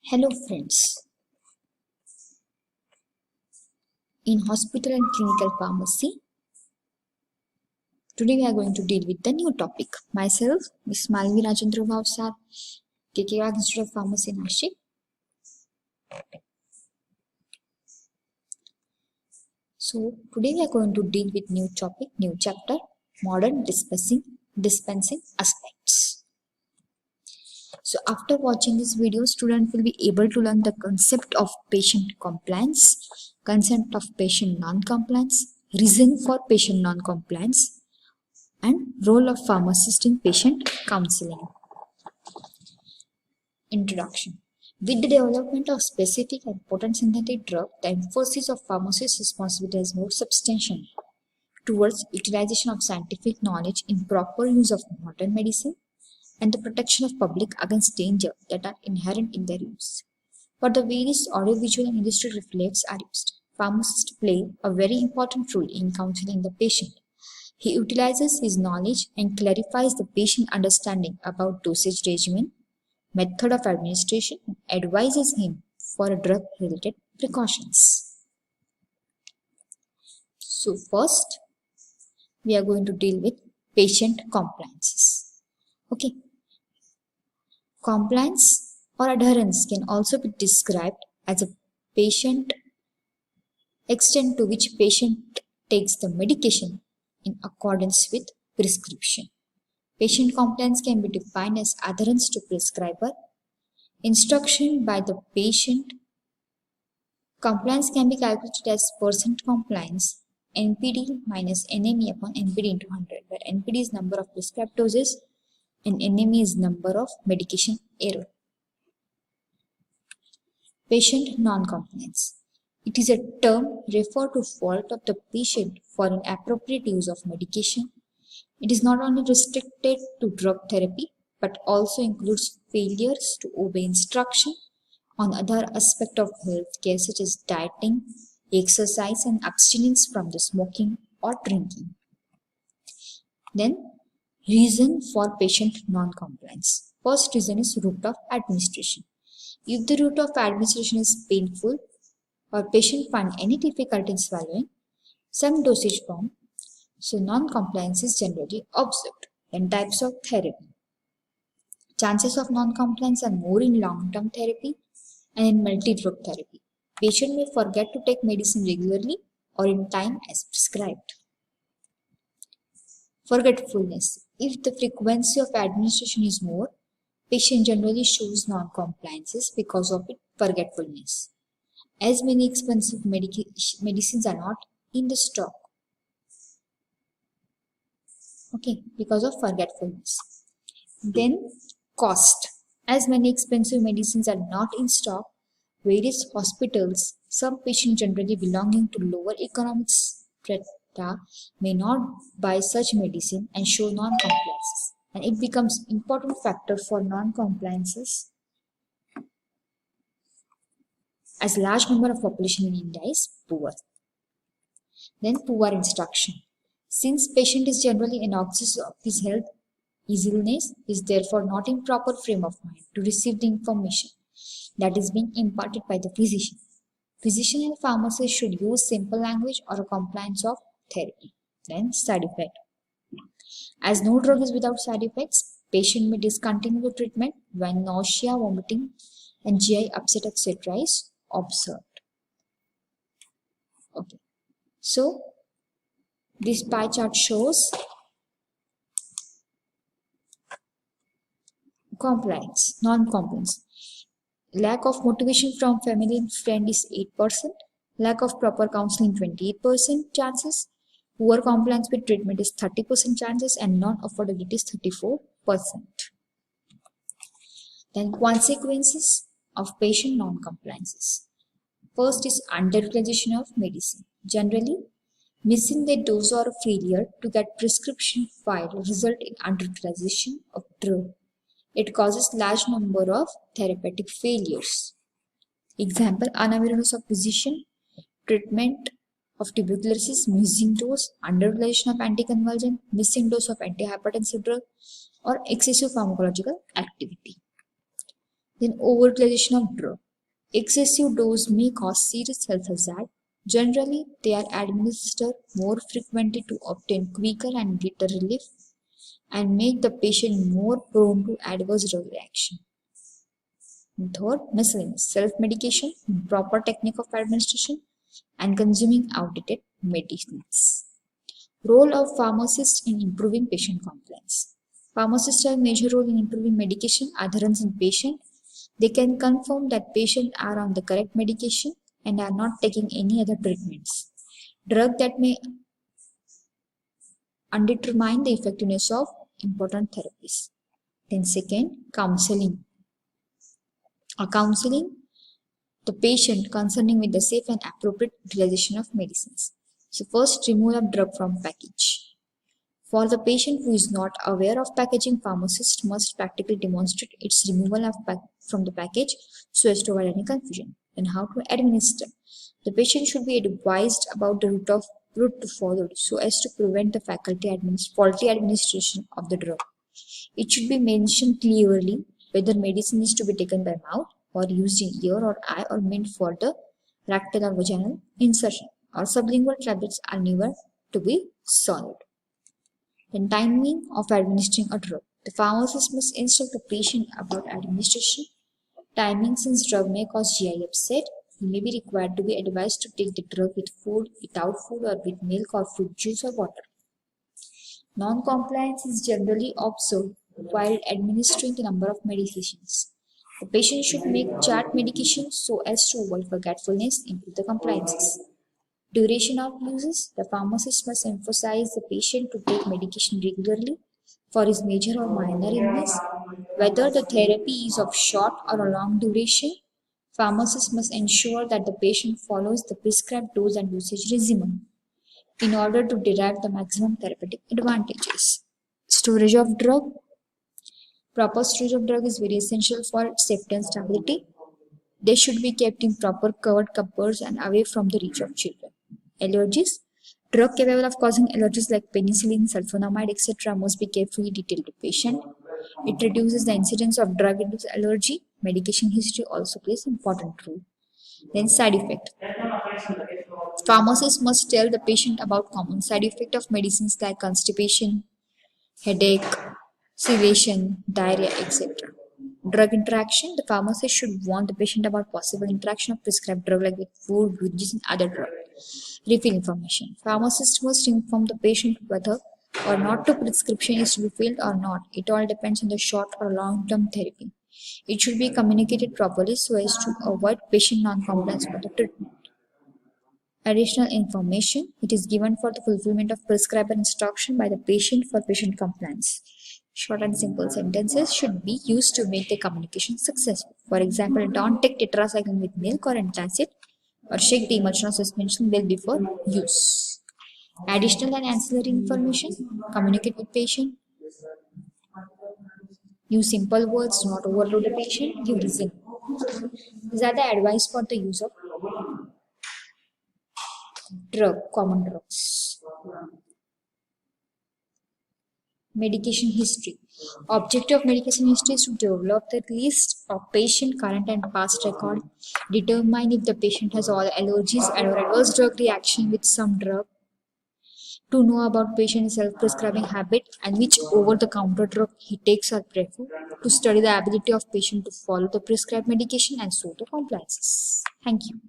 Hello friends. In hospital and clinical pharmacy, today we are going to deal with the new topic. Myself, Ms. Malvi Rajendra Bhavsar, KKR Institute of Pharmacy, Nashik. So today we are going to deal with new topic, new chapter, modern dispensing aspects. So after watching this video, student will be able to learn the concept of patient compliance, concept of patient non-compliance, reason for patient non-compliance, and role of pharmacist in patient counseling. Introduction. With the development of specific and potent synthetic drug, the emphasis of pharmacist's responsibility has moved substantially towards utilization of scientific knowledge in proper use of modern medicine and the protection of public against danger that are inherent in their use. For the various audiovisual and industrial reflex are used, pharmacists play a very important role in counseling the patient. He utilizes his knowledge and clarifies the patient understanding about dosage regimen, method of administration, and advises him for drug-related precautions. So first, we are going to deal with patient compliances. Okay. Compliance or adherence can also be described as a patient extent to which patient takes the medication in accordance with prescription. Patient compliance can be defined as adherence to prescriber, instruction by the patient. Compliance can be calculated as percent compliance, NPD minus NME upon NPD into 100, where NPD is number of prescribed doses and NME is number of medication error. Patient non-compliance. It is a term referred to fault of the patient for inappropriate use of medication. It is not only restricted to drug therapy but also includes failures to obey instruction on other aspects of healthcare such as dieting, exercise, and abstinence from the smoking or drinking. Then, reason for patient non-compliance. First reason is route of administration. If the route of administration is painful or patient find any difficulty in swallowing some dosage form, so non-compliance is generally observed. Then types of therapy. Chances of non-compliance are more in long-term therapy and in multi-drug therapy. Patient may forget to take medicine regularly or in time as prescribed. Forgetfulness. If the frequency of administration is more, patient generally shows non-compliances because of forgetfulness. As many expensive medicines are not in the stock. Okay, because of forgetfulness. Then cost. As many expensive medicines are not in stock, various hospitals, some patients generally belonging to lower economic strata may not buy such medicine and show non-compliances, and it becomes important factor for non-compliances as large number of population in India is poor. Then poor instruction. Since patient is generally anxious of his health, his illness is therefore not in proper frame of mind to receive the information that is being imparted by the physician. Physician and pharmacist should use simple language or a compliance of therapy. Then side effect. As no drug is without side effects, patient may discontinue the treatment when nausea, vomiting, and GI upset, etc. is observed. Okay. So this pie chart shows compliance, non-compliance. Lack of motivation from family and friend is 8%. Lack of proper counseling 28% chances. Poor compliance with treatment is 30% chances and non-affordability is 34%. Then consequences of patient non-compliances. First is underutilization of medicine. Generally, missing the dose or failure to get prescription filled result in underutilization of drug. It causes large number of therapeutic failures. Example, unawareness of physician, treatment of tuberculosis, missing dose, underutilization of anticonvulsant, missing dose of antihypertensive drug, or excessive pharmacological activity. Then overutilization of drug. Excessive dose may cause serious health hazard. Generally, they are administered more frequently to obtain quicker and greater relief and make the patient more prone to adverse drug reaction. And third, miscellaneous self-medication, improper technique of administration, and consuming outdated medicines. Role of pharmacists in improving patient compliance. Pharmacists have a major role in improving medication adherence in patient. They can confirm that patients are on the correct medication and are not taking any other treatments. Drug that may undetermine the effectiveness of important therapies. Then second, counseling. Counseling the patient concerning with the safe and appropriate utilization of medicines. So first, removal of drug from package. For the patient who is not aware of packaging, pharmacist must practically demonstrate its removal from the package so as to avoid any confusion. And how to administer. The patient should be advised about the route to follow so as to prevent the faulty administration of the drug. It should be mentioned clearly whether medicine is to be taken by mouth or used in ear or eye or meant for the rectal or vaginal insertion, or sublingual tablets are never to be swallowed. Then timing of administering a drug. The pharmacist must instruct the patient about administration timing. Since drug may cause GI upset, he may be required to be advised to take the drug with food, without food, or with milk or fruit juice or water. Non-compliance is generally observed while administering the number of medications. The patient should make chart medication so as to avoid forgetfulness, improve the compliances. Duration of uses. The pharmacist must emphasize the patient to take medication regularly for his major or minor illness. Whether the therapy is of short or a long duration, pharmacist must ensure that the patient follows the prescribed dose and usage regimen in order to derive the maximum therapeutic advantages. Storage of drug. Proper storage of drug is very essential for safety and stability. They should be kept in proper covered cupboards and away from the reach of children. Allergies. Drug capable of causing allergies like penicillin, sulfonamide, etc. must be carefully detailed to patient. It reduces the incidence of drug-induced allergy. Medication history also plays an important role. Then side effect. Pharmacists must tell the patient about common side effects of medicines like constipation, headache, sedation, diarrhea, etc. Drug interaction. The pharmacist should warn the patient about possible interaction of prescribed drug like with food, beverages, and other drugs. Refill information. Pharmacist must inform the patient whether or not the prescription is to be filled or not. It all depends on the short or long-term therapy. It should be communicated properly so as to avoid patient non-compliance with the treatment. Additional information. It is given for the fulfillment of prescriber instruction by the patient for patient compliance. Short and simple sentences should be used to make the communication successful. For example, don't take tetracycline with milk or antacid, or shake the emulsion or suspension well before use. Additional and ancillary information. Communicate with patient. Use simple words, do not overload the patient. Give reason. These are the advice for the use of common drugs. Medication history. Objective of medication history is to develop the list of patient current and past record, determine if the patient has all allergies and or adverse drug reaction with some drug, to know about patient's self-prescribing habit and which over-the-counter drug he takes or prefer, to study the ability of patient to follow the prescribed medication and so the compliances. Thank you.